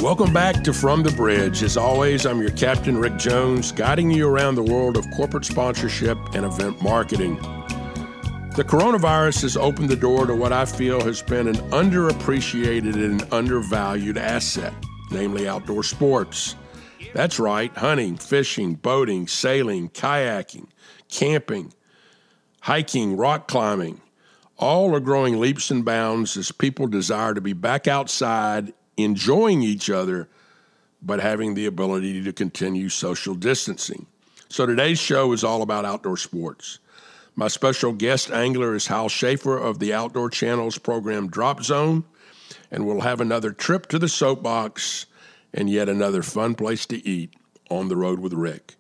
Welcome back to From the Bridge. As always, I'm your captain, Rick Jones, guiding you around the world of corporate sponsorship and event marketing. The coronavirus has opened the door to what I feel has been an underappreciated and undervalued asset, namely outdoor sports. That's right, hunting, fishing, boating, sailing, kayaking, camping, hiking, rock climbing. All are growing leaps and bounds as people desire to be back outside, enjoying each other, but having the ability to continue social distancing. So today's show is all about outdoor sports. My special guest angler is Hal Schaefer of the Outdoor Channel's program Drop Zone, and we'll have another trip to the soapbox and yet another fun place to eat on the road with Rick.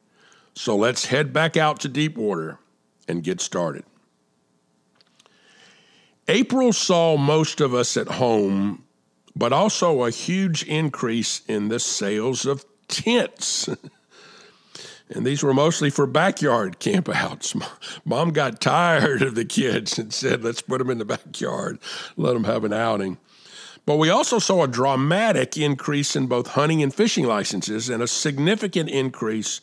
So let's head back out to deep water and get started. April saw most of us at home, but also a huge increase in the sales of tents. And these were mostly for backyard campouts. Mom got tired of the kids and said, let's put them in the backyard, let them have an outing. But we also saw a dramatic increase in both hunting and fishing licenses and a significant increase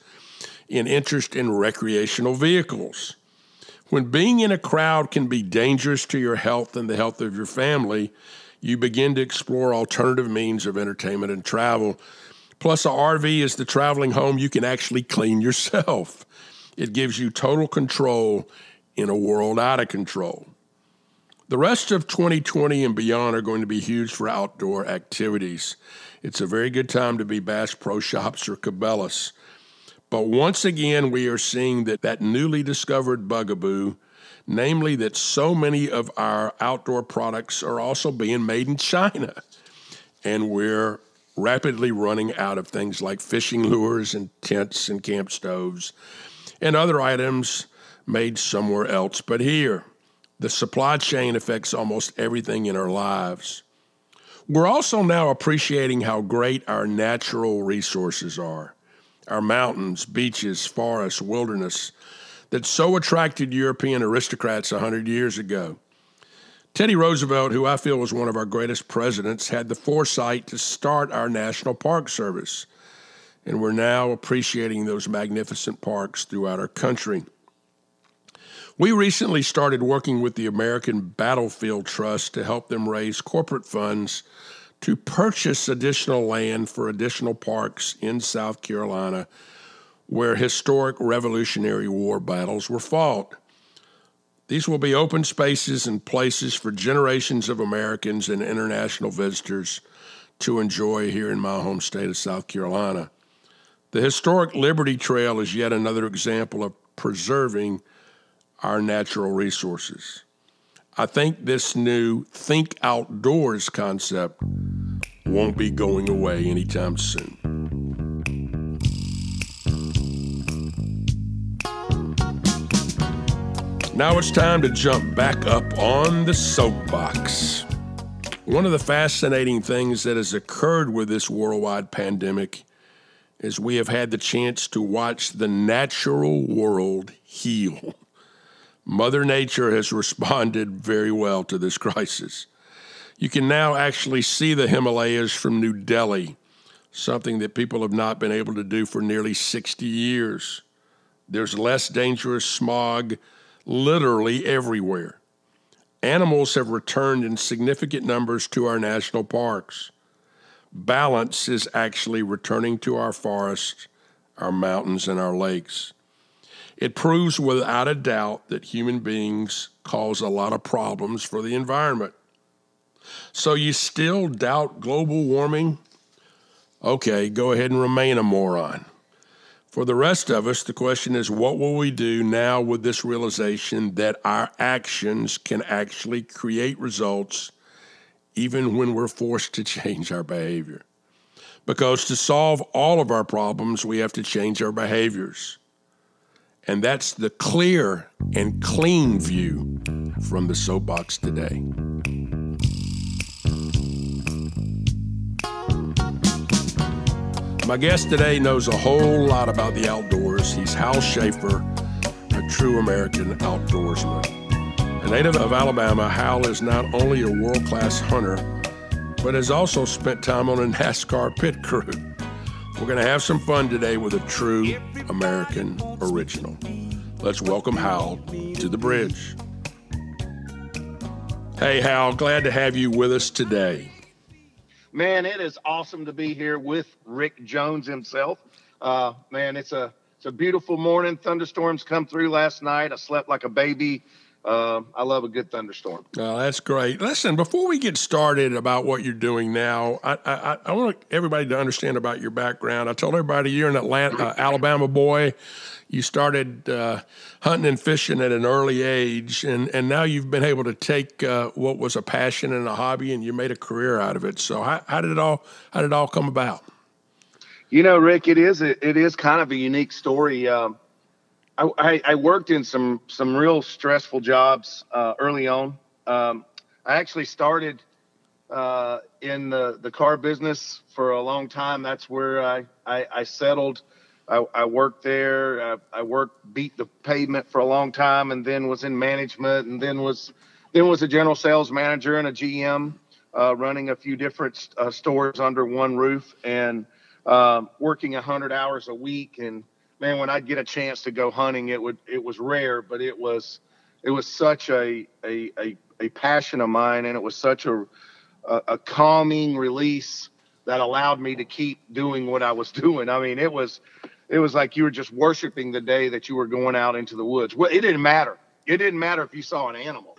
in interest in recreational vehicles. When being in a crowd can be dangerous to your health and the health of your family, you begin to explore alternative means of entertainment and travel. Plus, a RV is the traveling home you can actually clean yourself. It gives you total control in a world out of control. The rest of 2020 and beyond are going to be huge for outdoor activities. It's a very good time to be Bass Pro Shops or Cabela's. But once again, we are seeing that newly discovered bugaboo, namely that so many of our outdoor products are also being made in China. And we're rapidly running out of things like fishing lures and tents and camp stoves and other items made somewhere else but here. The supply chain affects almost everything in our lives. We're also now appreciating how great our natural resources are. Our mountains, beaches, forests, wilderness, that so attracted European aristocrats 100 years ago. Teddy Roosevelt, who I feel was one of our greatest presidents, had the foresight to start our National Park Service, and we're now appreciating those magnificent parks throughout our country. We recently started working with the American Battlefield Trust to help them raise corporate funds to purchase additional land for additional parks in South Carolina where historic Revolutionary War battles were fought. These will be open spaces and places for generations of Americans and international visitors to enjoy here in my home state of South Carolina. The historic Liberty Trail is yet another example of preserving our natural resources. I think this new Think Outdoors concept won't be going away anytime soon. Now it's time to jump back up on the soapbox. One of the fascinating things that has occurred with this worldwide pandemic is we have had the chance to watch the natural world heal. Mother Nature has responded very well to this crisis. You can now actually see the Himalayas from New Delhi, something that people have not been able to do for nearly 60 years. There's less dangerous smog literally everywhere. Animals have returned in significant numbers to our national parks. Balance is actually returning to our forests, our mountains, and our lakes. It proves without a doubt that human beings cause a lot of problems for the environment. So you still doubt global warming? Okay, go ahead and remain a moron. For the rest of us, the question is, what will we do now with this realization that our actions can actually create results even when we're forced to change our behavior? Because to solve all of our problems, we have to change our behaviors. And that's the clear and clean view from the soapbox today. My guest today knows a whole lot about the outdoors. He's Hal Schaefer, a true American outdoorsman. A native of Alabama, Hal is not only a world-class hunter, but has also spent time on a NASCAR pit crew. We're going to have some fun today with a true American original. Let's welcome Hal to the bridge. Hey, Hal, glad to have you with us today. Man, it is awesome to be here with Rick Jones himself. Man, it's a beautiful morning. Thunderstorms come through last night. I slept like a baby. I love a good thunderstorm. Oh, that's great. Listen, before we get started about what you're doing now, I want everybody to understand about your background. I told everybody you're an Alabama boy. You started hunting and fishing at an early age, and now you've been able to take what was a passion and a hobby, and you made a career out of it. So how did it all come about? You know, Rick, it is kind of a unique story. I worked in some real stressful jobs early on. I actually started in the car business for a long time. That's where I settled. I worked there. I beat the pavement for a long time, and then was in management, and then was a general sales manager and a GM, running a few different stores under one roof, and working 100 hours a week. And man, when I'd get a chance to go hunting, it was rare, but it was such a passion of mine, and it was such a calming release that allowed me to keep doing what I was doing. I mean, it was like you were just worshiping the day that you were going out into the woods. Well, it didn't matter. It didn't matter if you saw an animal.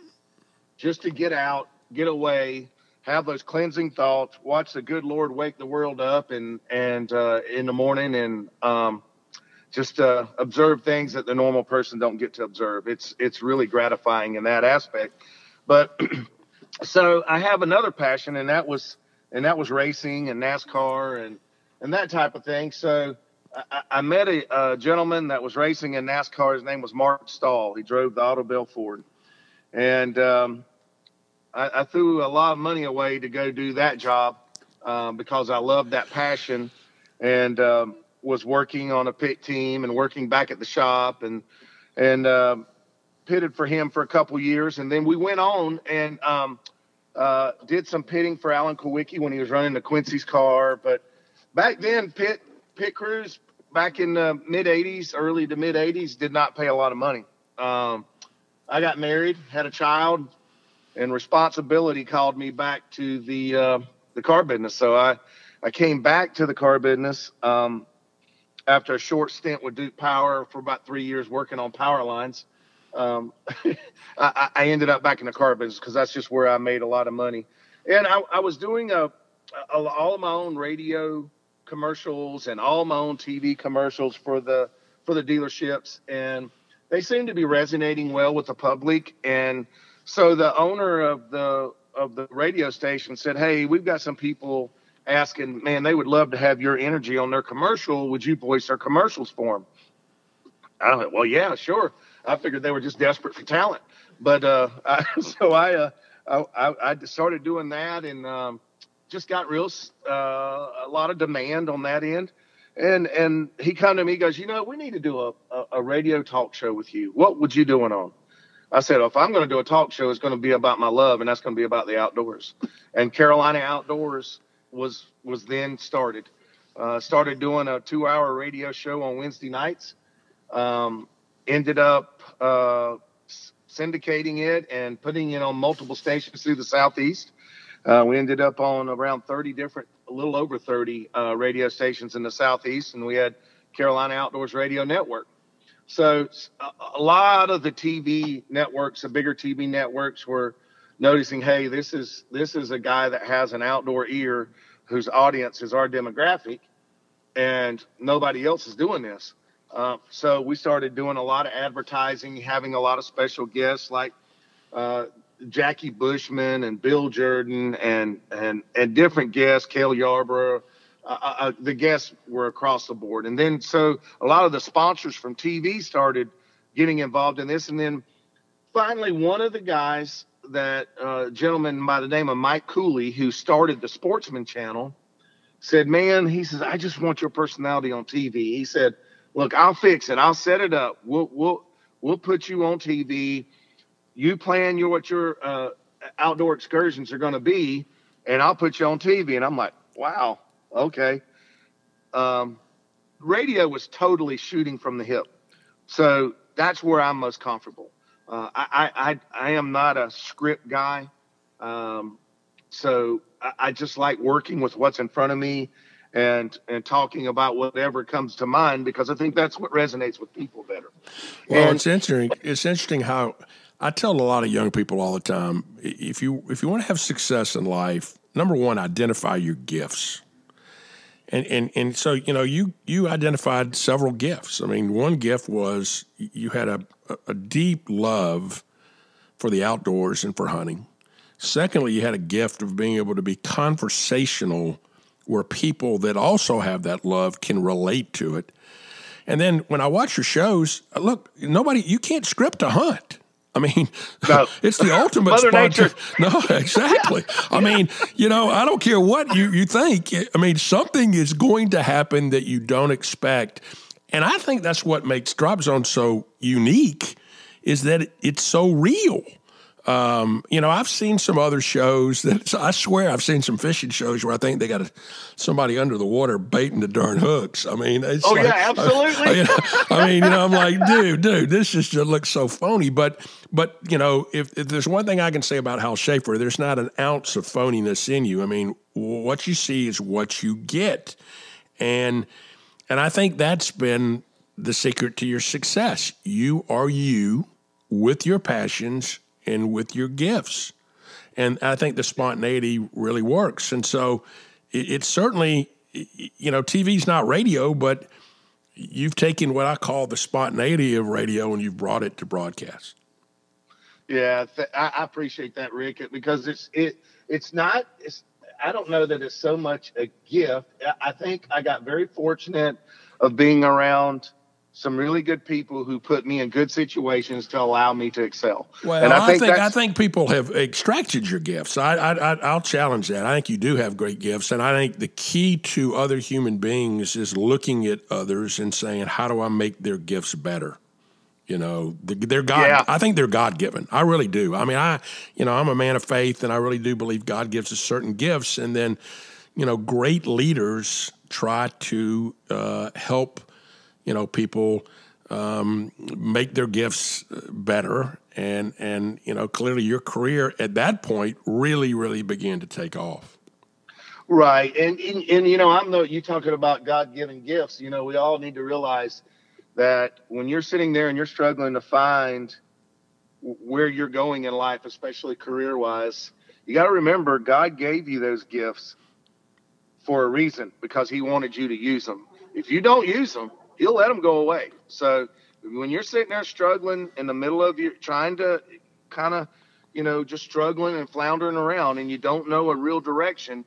Just to get out, get away, have those cleansing thoughts, watch the good Lord wake the world up and in the morning, and just observe things that the normal person don't get to observe. It's really gratifying in that aspect. But so I have another passion, and that was racing and NASCAR and that type of thing. So I met a gentleman that was racing in NASCAR. His name was Mark Stahl. He drove the Autobell Ford. And I threw a lot of money away to go do that job because I loved that passion, and was working on a pit team and working back at the shop, and pitted for him for a couple years. And then we went on and did some pitting for Alan Kowicki when he was running the Quincy's car. But back then, pit crews back in the mid-'80s, early to mid-'80s, did not pay a lot of money. I got married, had a child, and responsibility called me back to the car business. So I came back to the car business after a short stint with Duke Power for about 3 years working on power lines. I ended up back in the car business because that's just where I made a lot of money. And I was doing all of my own radio commercials and all my own TV commercials for the dealerships, and they seemed to be resonating well with the public. And so the owner of the radio station said, "Hey, we've got some people asking, man, they would love to have your energy on their commercial. Would you voice their commercials for them?" I went, "Well, yeah, sure." I figured they were just desperate for talent, but I started doing that, and just got a lot of demand on that end. And he come to me, he goes, "We need to do a radio talk show with you. What would you do it on?" I said, "If I'm going to do a talk show, it's going to be about my love, and that's going to be about the outdoors." And Carolina Outdoors was then started. Started doing a 2-hour radio show on Wednesday nights. Ended up syndicating it and putting it on multiple stations through the Southeast. We ended up on around 30 different, a little over 30 radio stations in the Southeast, and we had Carolina Outdoors Radio Network. So a lot of the TV networks, the bigger TV networks, were noticing, hey, this is a guy that has an outdoor ear whose audience is our demographic, and nobody else is doing this. So we started doing a lot of advertising, having a lot of special guests like Jackie Bushman and Bill Jordan and different guests, Cale Yarborough. The guests were across the board. And then so a lot of the sponsors from TV started getting involved in this. And then finally, one of the guys, that gentleman by the name of Mike Cooley, who started the Sportsman Channel, said, "Man," he says, "I just want your personality on TV." He said, "Look, I'll fix it. I'll set it up. We'll put you on TV. You plan what your outdoor excursions are going to be, and I'll put you on TV. And I'm like, wow, okay. Radio was totally shooting from the hip. So that's where I'm most comfortable. I am not a script guy. So I just like working with what's in front of me and talking about whatever comes to mind, because I think that's what resonates with people better. Well, it's interesting. It's interesting how I tell a lot of young people all the time, if you want to have success in life, number one, identify your gifts. And so, you identified several gifts. I mean, one gift was you had a deep love for the outdoors and for hunting. Secondly, you had a gift of being able to be conversational, where people that also have that love can relate to it. And then when I watch your shows, look, you can't script a hunt. I mean, no. It's the ultimate Mother Nature. No, exactly. I mean, I don't care what you think. I mean, something is going to happen that you don't expect. And I think that's what makes Drop Zone so unique, is that it's so real. I've seen some other shows I swear I've seen some fishing shows where I think they got somebody under the water baiting the darn hooks. I mean, it's yeah, absolutely. I'm like, dude, this just looks so phony. But if there's one thing I can say about Hal Schaefer, there's not an ounce of phoniness in you. I mean, what you see is what you get. And I think that's been the secret to your success. You are you with your passions and with your gifts. And I think the spontaneity really works. And so it's certainly, TV's not radio, but you've taken what I call the spontaneity of radio and you've brought it to broadcast. Yeah, I appreciate that, Rick, because I don't know that it's so much a gift. I think I got very fortunate of being around some really good people who put me in good situations to allow me to excel. Well, and I think people have extracted your gifts. I'll challenge that. I think you do have great gifts, and I think the key to other human beings is looking at others and saying, how do I make their gifts better? They're God. Yeah. I think they're God-given. I really do. I mean, I'm a man of faith, and I really do believe God gives us certain gifts, and then, great leaders try to help people make their gifts better. And clearly your career at that point really, really began to take off. Right. And you talking about God-given gifts, we all need to realize that when you're sitting there and you're struggling to find where you're going in life, especially career-wise, you got to remember God gave you those gifts for a reason, because he wanted you to use them. If you don't use them, he'll let them go away. So when you're sitting there struggling in the middle of your trying to kind of, just struggling and floundering around and you don't know a real direction,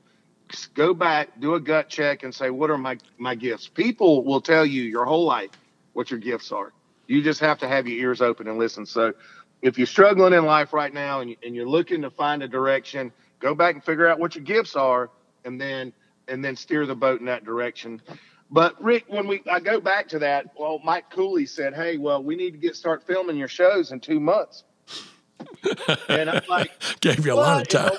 go back, do a gut check and say, what are my gifts? People will tell you your whole life what your gifts are. You just have to have your ears open and listen. So if you're struggling in life right now and you're looking to find a direction, go back and figure out what your gifts are and then steer the boat in that direction. But Rick, I go back to that, well, Mike Cooley said, hey, well, we need to start filming your shows in 2 months. And I'm like, gave you a lot of time.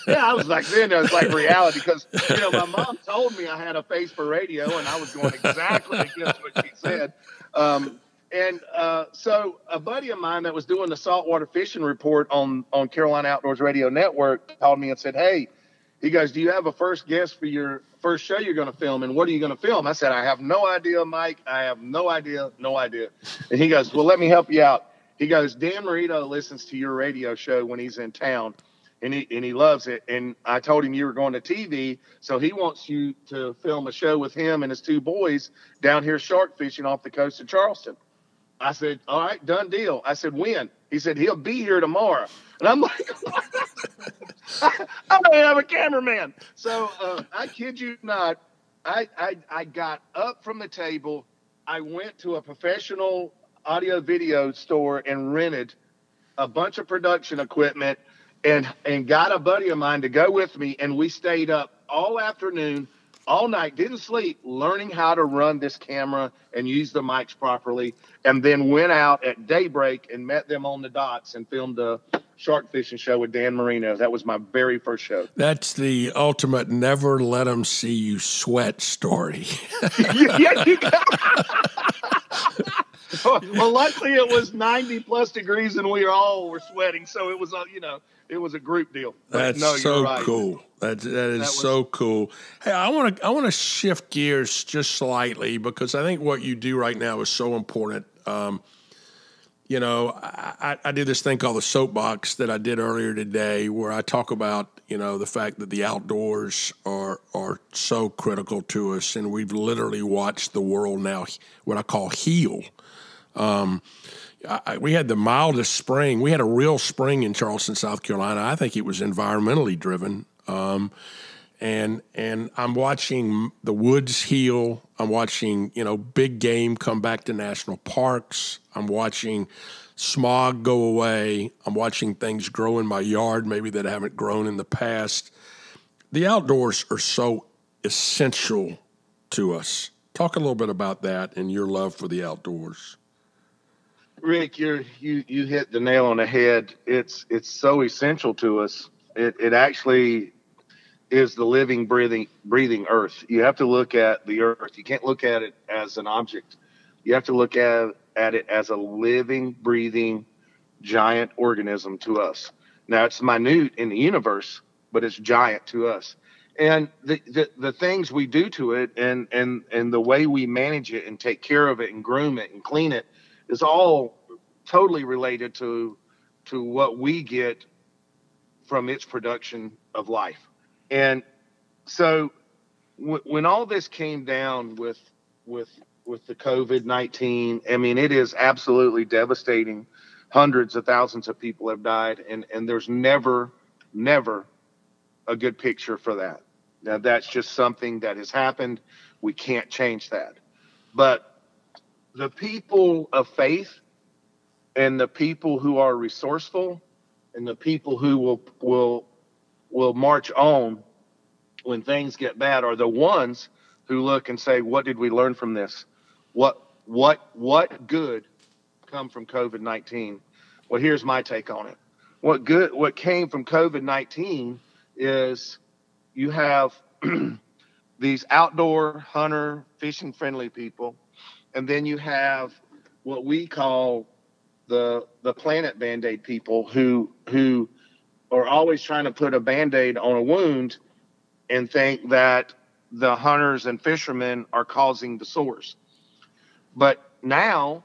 Yeah, I was like, then it was like reality, because my mom told me I had a face for radio, and I was going exactly against what she said. So a buddy of mine that was doing the saltwater fishing report on Carolina Outdoors Radio Network called me and said, hey, he goes, do you have a first guest for your first show you're going to film, and what are you going to film? I said, I have no idea, Mike. I have no idea. And he goes, well, let me help you out. He goes, Dan Marino listens to your radio show when he's in town, and he loves it. And I told him you were going to TV, so he wants you to film a show with him and his 2 boys down here shark fishing off the coast of Charleston. I said, all right, done deal. I said, when? He said, he'll be here tomorrow. And I'm like, I don't have a cameraman. So I kid you not, I got up from the table. I went to a professional audio video store and rented a bunch of production equipment and got a buddy of mine to go with me. And we stayed up all afternoon, all night, didn't sleep, learning how to run this camera and use the mics properly. And then went out at daybreak and met them on the docks and filmed a shark fishing show with Dan Marino. That was my very first show. That's the ultimate never let them see you sweat story. Yeah, you well, luckily it was 90 plus degrees and we all were sweating. So it was, it was a group deal. But That's so you're right. cool. That is so cool. Hey, I want to shift gears just slightly because I think what you do right now is so important. I do this thing called the soapbox that I did earlier today, where I talk about the fact that the outdoors are so critical to us, and we've literally watched the world now what I call heal. We had the mildest spring. We had a real spring in Charleston, South Carolina. I think it was environmentally driven. And I'm watching the woods heal. I'm watching, big game come back to national parks. I'm watching smog go away. I'm watching things grow in my yard, maybe that haven't grown in the past. The outdoors are so essential to us. Talk a little bit about that and your love for the outdoors. Rick, you hit the nail on the head. It's so essential to us. It actually is the living, breathing earth. You have to look at the earth. You can't look at it as an object. You have to look at it as a living, breathing, giant organism to us. Now, it's minute in the universe, but it's giant to us. And the things we do to it and the way we manage it and take care of it and groom it and clean it is all totally related to what we get from its production of life. And so when all this came down with the COVID-19, I mean, it is absolutely devastating. Hundreds of thousands of people have died, and there's never a good picture for that. Now, that's just something that has happened. We can't change that. But the people of faith and the people who are resourceful and the people who will march on when things get bad are the ones who look and say, what did we learn from this? What good come from COVID-19? Well, here's my take on it. What came from COVID-19 is you have these outdoor hunter fishing friendly people. And then you have what we call the planet Band-Aid people who are always trying to put a Band-Aid on a wound and think that the hunters and fishermen are causing the sores. But now,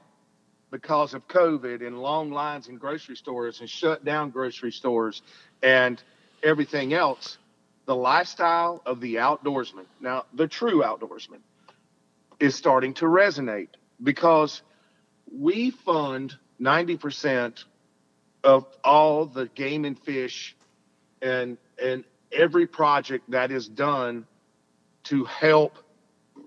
because of COVID and long lines in grocery stores and shut down grocery stores and everything else, the lifestyle of the outdoorsman, now the true outdoorsman, is starting to resonate because we fund 90% of all the game and fish and every project that is done to help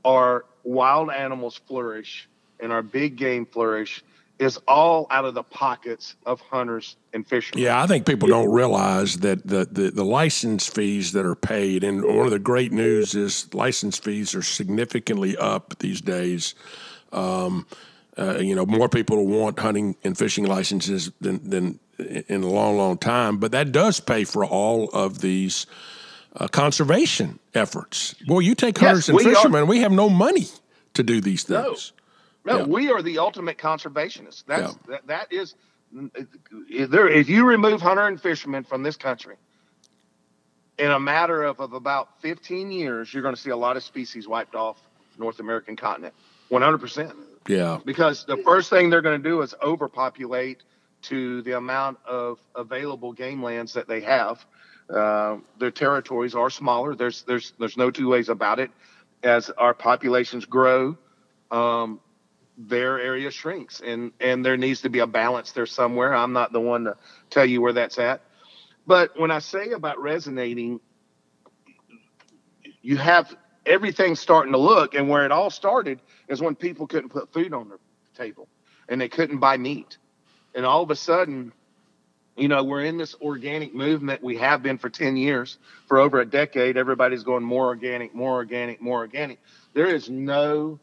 our wild animals flourish and our big game flourish is all out of the pockets of hunters and fishermen. Yeah, I think people don't realize that the license fees that are paid, and one of the great news is license fees are significantly up these days. More people want hunting and fishing licenses than in a long, long time, but that does pay for all of these conservation efforts. Boy, you take hunters and fishermen, we have no money to do these things. No, we are the ultimate conservationists. That is, if you remove hunter and fishermen from this country, in a matter of about 15 years, you're going to see a lot of species wiped off North American continent, 100%. Yeah. Because the first thing they're going to do is overpopulate to the amount of available game lands that they have. Their territories are smaller. There's no two ways about it. As our populations grow, their area shrinks, and there needs to be a balance there somewhere. I'm not the one to tell you where that's at. But when I say about resonating, you have everything starting to look, and where it all started is when people couldn't put food on their table and they couldn't buy meat. And all of a sudden, we're in this organic movement. We have been for 10 years, for over a decade. Everybody's going more organic, more organic, more organic. There is no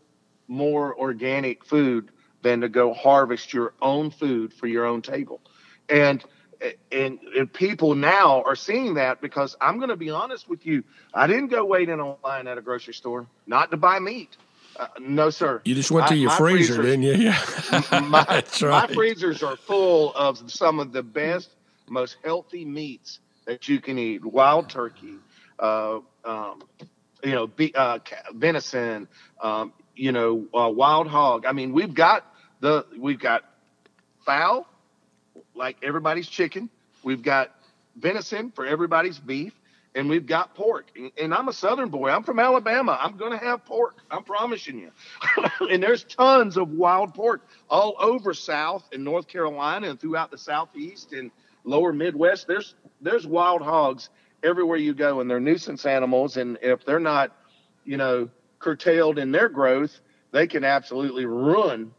more organic food than to go harvest your own food for your own table. And And people now are seeing that, because I'm going to be honest with you. I didn't go wait in a line at a grocery store, not to buy meat. No, sir. You just went to your freezer, didn't you? Yeah. That's right. My freezers are full of some of the best, most healthy meats that you can eat. Wild turkey, venison, wild hog. I mean, we've got fowl, like everybody's chicken. We've got venison for everybody's beef, and we've got pork. And I'm a Southern boy. I'm from Alabama. I'm going to have pork. I'm promising you. And there's tons of wild pork all over South and North Carolina and throughout the Southeast and lower Midwest. There's wild hogs everywhere you go, and they're nuisance animals. And if they're not, curtailed in their growth, they can absolutely ruin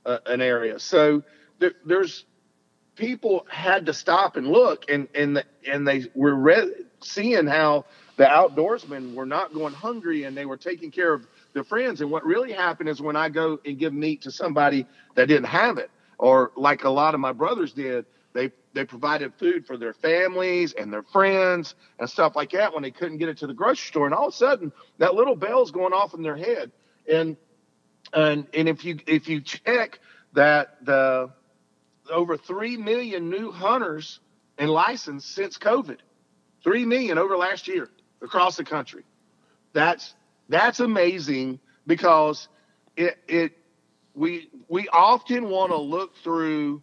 an area. So there's people had to stop and look, and they were seeing how the outdoorsmen were not going hungry, and they were taking care of their friends. And what really happened is, when I go and give meat to somebody that didn't have it, or like a lot of my brothers did, they provided food for their families and their friends and stuff like that when they couldn't get it to the grocery store. And all of a sudden, that little bell's going off in their head. And if you check that, the over 3 million new hunters and licensed since COVID, 3 million over last year across the country. That's amazing, because we often want to look through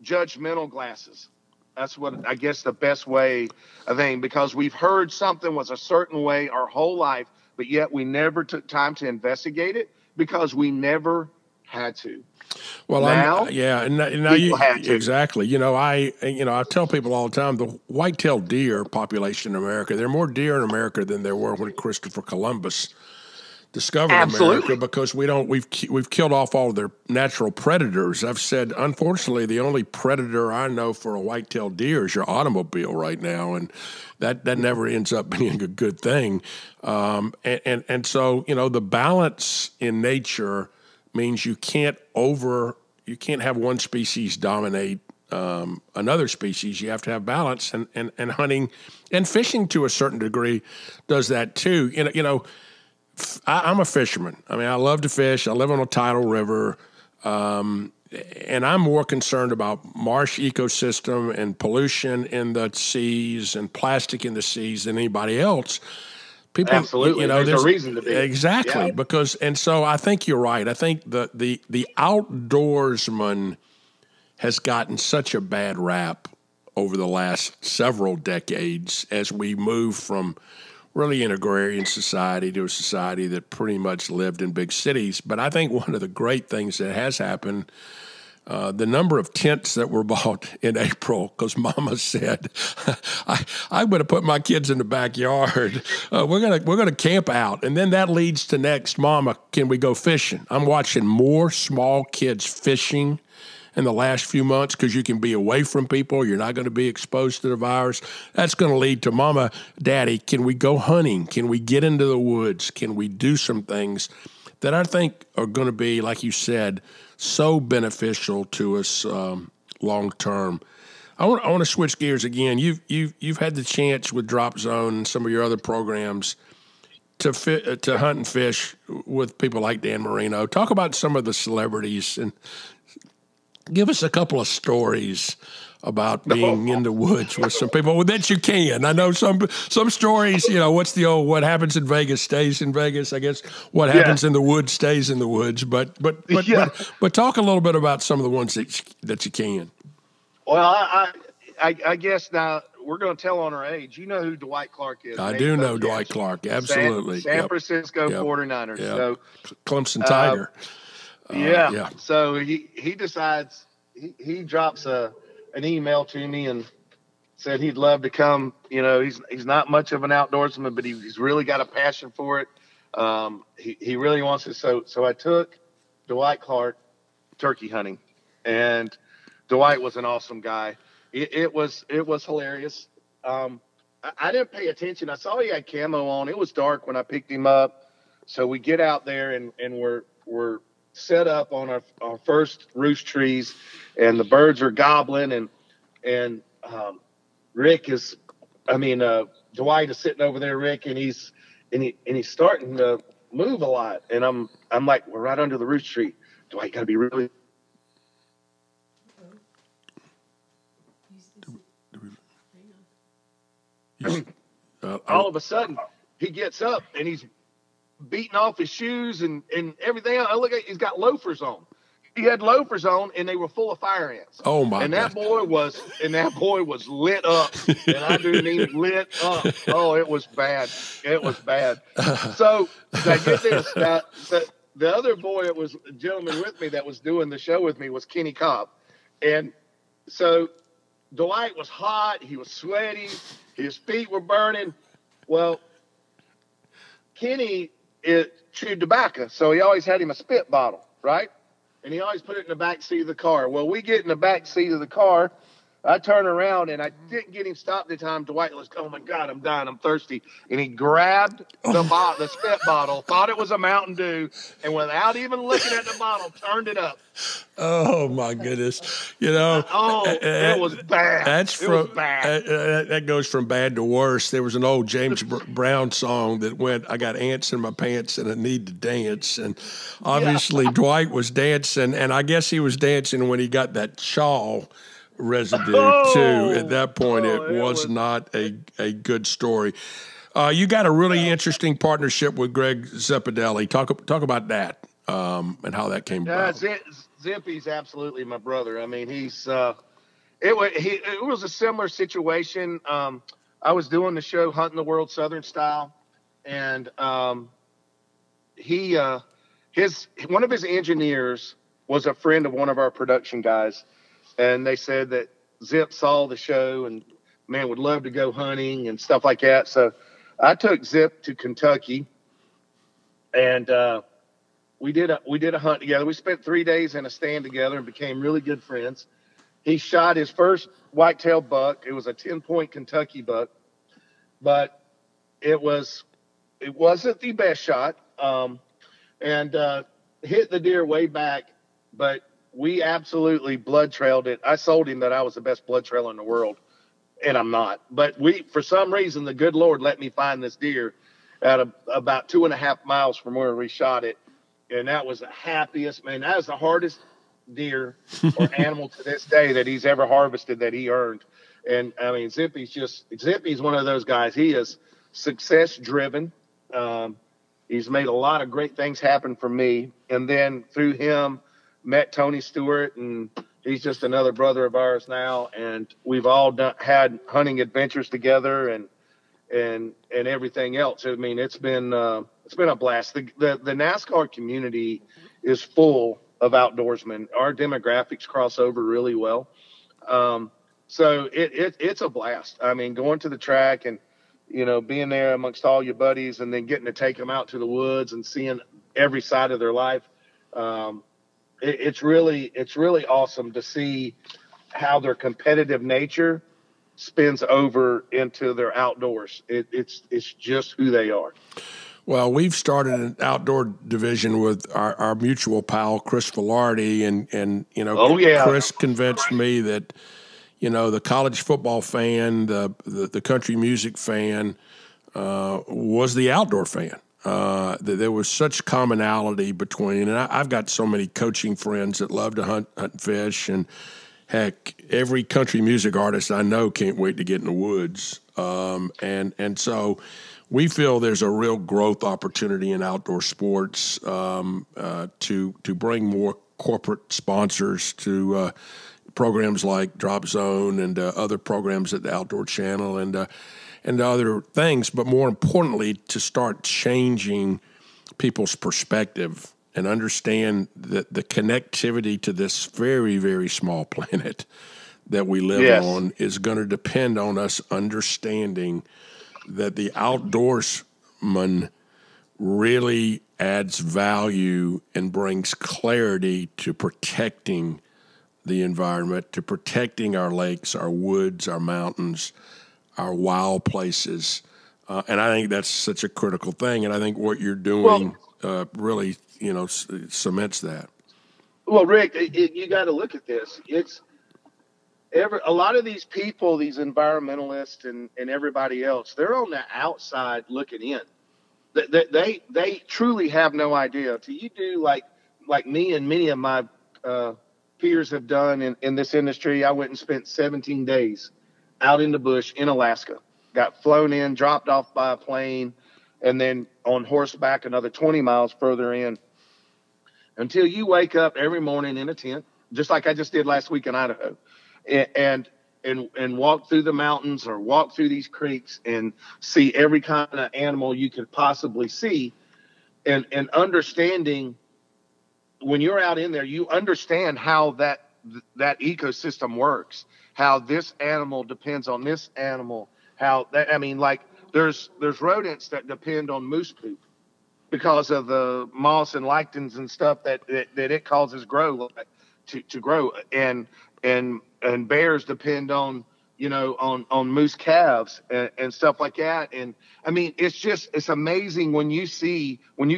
judgmental glasses. That's what I guess the best way of thing, because we've heard something was a certain way our whole life, but yet we never took time to investigate it because we never had to. Well, now you have to. Exactly. I tell people all the time, the white-tailed deer population in America, there are more deer in America than there were when Christopher Columbus discovered America, because we've killed off all of their natural predators. I've said, unfortunately, the only predator I know for a white-tailed deer is your automobile right now, and that never ends up being a good thing. And so, the balance in nature means you can't have one species dominate another species. You have to have balance, and hunting and fishing to a certain degree does that too. I'm a fisherman. I mean, I love to fish. I live on a tidal river, and I'm more concerned about marsh ecosystem and pollution in the seas and plastic in the seas than anybody else. People, absolutely. There's a reason to be. Exactly. Yeah. And so I think you're right. I think the outdoorsman has gotten such a bad rap over the last several decades as we move from really an agrarian society to a society that pretty much lived in big cities. But I think one of the great things that has happened, the number of tents that were bought in April, because Mama said, I'm going to put my kids in the backyard. We're gonna camp out. And then that leads to next, Mama, can we go fishing? I'm watching more small kids fishing in the last few months, because you can be away from people. You're not going to be exposed to the virus. That's going to lead to, Mama, Daddy, can we go hunting? Can we get into the woods? Can we do some things that I think are going to be, like you said, so beneficial to us long term? I want to switch gears again. You've had the chance with Drop Zone and some of your other programs to hunt and fish with people like Dan Marino. Talk about some of the celebrities and give us a couple of stories about being in the woods with some people that you can. I know some stories, what's the old, what happens in Vegas stays in Vegas, I guess. What happens in the woods stays in the woods. But talk a little bit about some of the ones that you can. Well, I guess now we're going to tell on our age. You know who Dwight Clark is. I do know Dwight Clark, absolutely. San Francisco 49ers. Yep. So Clemson Tiger. So he decides, he drops an email to me and said he'd love to come. He's not much of an outdoorsman, but he's really got a passion for it. He really wants to. So I took Dwight Clark turkey hunting, and Dwight was an awesome guy. It was hilarious. I didn't pay attention. I saw he had camo on. It was dark when I picked him up. So we get out there and we're set up on our first roost trees, and the birds are gobbling, and Rick is, Dwight is sitting over there, Rick, and he's starting to move a lot, and I'm like, we're right under the roof tree. Dwight, got to be really. All of a sudden, he gets up and he's beating off his shoes and everything. I look at, he's got loafers on. He had loafers on, and they were full of fire ants. Oh my! And that boy was lit up, and I do mean lit up. Oh, it was bad. It was bad. So I get this. Now, the other boy that was a gentleman with me that was doing the show with me was Kenny Cobb, and so Dwight was hot. He was sweaty. His feet were burning. Well, Kenny chewed tobacco, so he always had him a spit bottle, right? And he always put it in the back seat of the car. Well, we get in the back seat of the car. I turn around, and I didn't get him stopped at the time. Dwight was, oh, my God, I'm dying. I'm thirsty. And he grabbed the spit bottle, thought it was a Mountain Dew, and without even looking at the bottle, turned it up. Oh, my goodness. You know. It was bad. Was bad. That goes from bad to worse. There was an old James Brown song that went, I got ants in my pants and I need to dance. And obviously Dwight was dancing, and I guess he was dancing when he got that shawl residue too. At that point, it was not a good story. You got a really interesting partnership with Greg Zipadelli. Talk about that and how that came about. Zippy's absolutely my brother. I mean, he's it was a similar situation. I was doing the show Hunting the World Southern Style, and one of his engineers was a friend of one of our production guys. And they said that Zip saw the show and, man, would love to go hunting and stuff like that. So I took Zip to Kentucky, and we did a hunt together. We spent 3 days in a stand together and became really good friends. He shot his first whitetail buck. It was a 10-point Kentucky buck, but it wasn't the best shot, and hit the deer way back, but we absolutely blood trailed it. I sold him that I was the best blood trailer in the world, and I'm not. But for some reason, the good Lord let me find this deer at about 2.5 miles from where we shot it, and that was the happiest, man. That was the hardest deer or animal to this day that he's ever harvested that he earned. And, I mean, Zippy's one of those guys. He is success-driven. He's made a lot of great things happen for me, and then through him, met Tony Stewart, and he's just another brother of ours now. And we've all had hunting adventures together and everything else. I mean, it's been a blast. The NASCAR community is full of outdoorsmen. Our demographics cross over really well. So it's a blast. I mean, going to the track and, you know, being there amongst all your buddies and then getting to take them out to the woods and seeing every side of their life. It's really awesome to see how their competitive nature spins over into their outdoors. It's just who they are. Well, we've started an outdoor division with our mutual pal, Chris Velarde, and you know, Chris convinced me that, you know, the college football fan, the country music fan, was the outdoor fan. There was such commonality between, and I've got so many coaching friends that love to hunt and fish, and heck, every country music artist I know can't wait to get in the woods. And so we feel there's a real growth opportunity in outdoor sports to bring more corporate sponsors to programs like Drop Zone and other programs at the Outdoor Channel and other things, but more importantly, to start changing people's perspective and understand that the connectivity to this very, very small planet that we live on is going to depend on us understanding that the outdoorsman really adds value and brings clarity to protecting the environment, to protecting our lakes, our woods, our mountains, our wild places. And I think that's such a critical thing. And I think what you're doing really, you know, cements that. Well, Rick, you got to look at this. It's a lot of these people, these environmentalists and everybody else, they're on the outside looking in. They truly have no idea. So you do like me and many of my peers have done in this industry. I went and spent 17 days out in the bush in Alaska, got flown in, dropped off by a plane, and then on horseback another 20 miles further in, until you wake up every morning in a tent, just like I just did last week in Idaho, and walk through the mountains or walk through these creeks and see every kind of animal you could possibly see, and understanding when you're out in there, you understand how that ecosystem works, how this animal depends on this animal, how that, I mean, like there's rodents that depend on moose poop because of the moss and lichens and stuff that it causes to grow, and bears depend on, you know, on moose calves and stuff like that. And I mean, it's amazing when you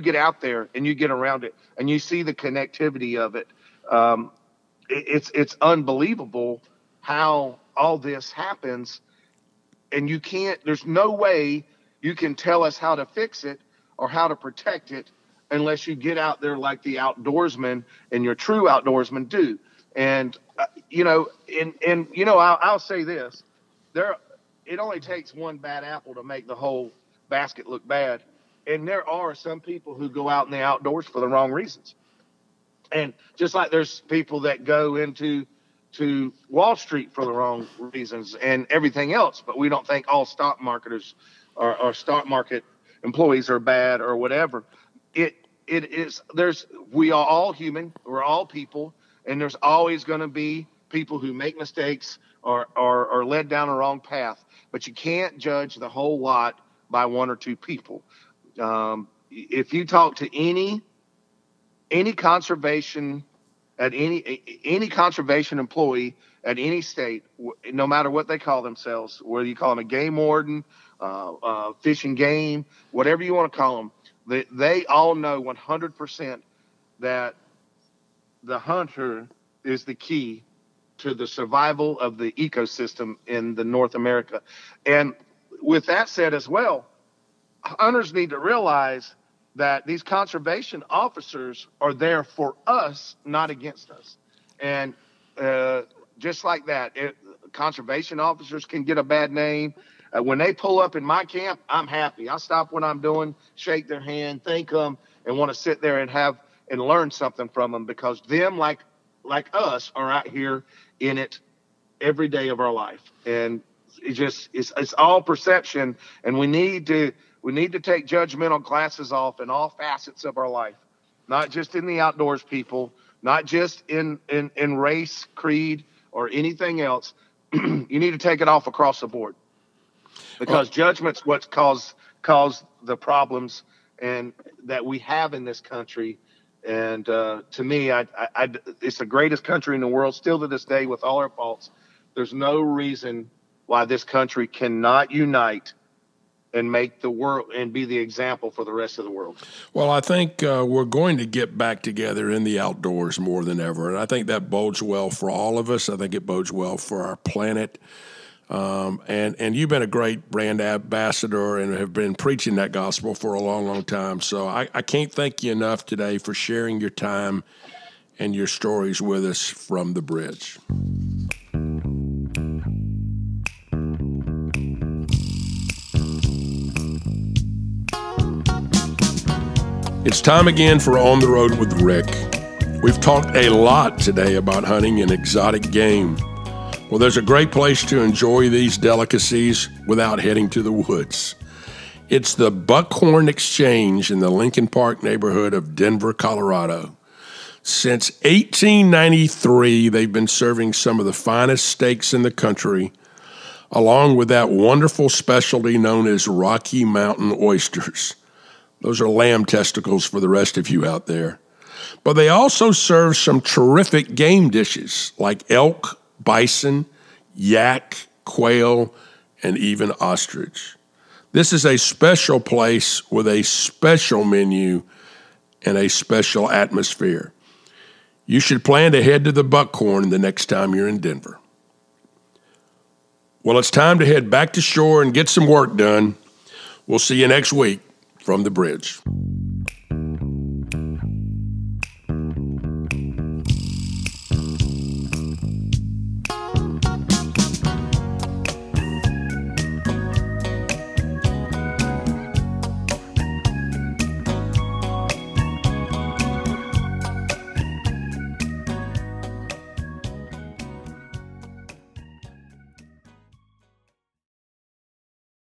get out there and you get around it and you see the connectivity of it. It's unbelievable how all this happens, and there's no way you can tell us how to fix it or how to protect it unless you get out there like the outdoorsman and your true outdoorsmen do. And you know, I'll say this: it only takes one bad apple to make the whole basket look bad. And there are some people who go out in the outdoors for the wrong reasons. And just like there's people that go into Wall Street for the wrong reasons and everything else, but we don't think all stock marketers or stock market employees are bad or whatever. We are all human. We're all people. And there's always going to be people who make mistakes or are led down a wrong path. But you can't judge the whole lot by one or two people. If you talk to any conservation at any conservation employee at any state, no matter what they call themselves, whether you call them a game warden, fish and game, whatever you want to call them, they all know 100% that the hunter is the key to the survival of the ecosystem in the North America. And with that said as well, hunters need to realize that these conservation officers are there for us, not against us. And just like that, conservation officers can get a bad name. When they pull up in my camp, I'm happy. I stop what I'm doing, shake their hand, thank them, and want to sit there and learn something from them, because them, like us, are out here in it every day of our life. And it's all perception, and we need to take judgmental glasses off in all facets of our life, not just in the outdoors, people, not just in race, creed, or anything else. You need to take it off across the board, because judgment's what's caused the problems and that we have in this country. And to me, it's the greatest country in the world still to this day, with all our faults. There's no reason why this country cannot unite and make the world and be the example for the rest of the world. Well, I think we're going to get back together in the outdoors more than ever, and I think that bodes well for all of us. I think it bodes well for our planet. And you've been a great brand ambassador and have been preaching that gospel for a long, long time. So I can't thank you enough today for sharing your time and your stories with us from the bridge. It's time again for On the Road with Rick. We've talked a lot today about hunting and exotic game. Well, there's a great place to enjoy these delicacies without heading to the woods. It's the Buckhorn Exchange in the Lincoln Park neighborhood of Denver, Colorado. Since 1893, they've been serving some of the finest steaks in the country, along with that wonderful specialty known as Rocky Mountain oysters. Those are lamb testicles for the rest of you out there. But they also serve some terrific game dishes like elk, bison, yak, quail, and even ostrich. This is a special place with a special menu and a special atmosphere. you should plan to head to the Buckhorn the next time you're in Denver. Well, it's time to head back to shore and get some work done. We'll see you next week from the bridge.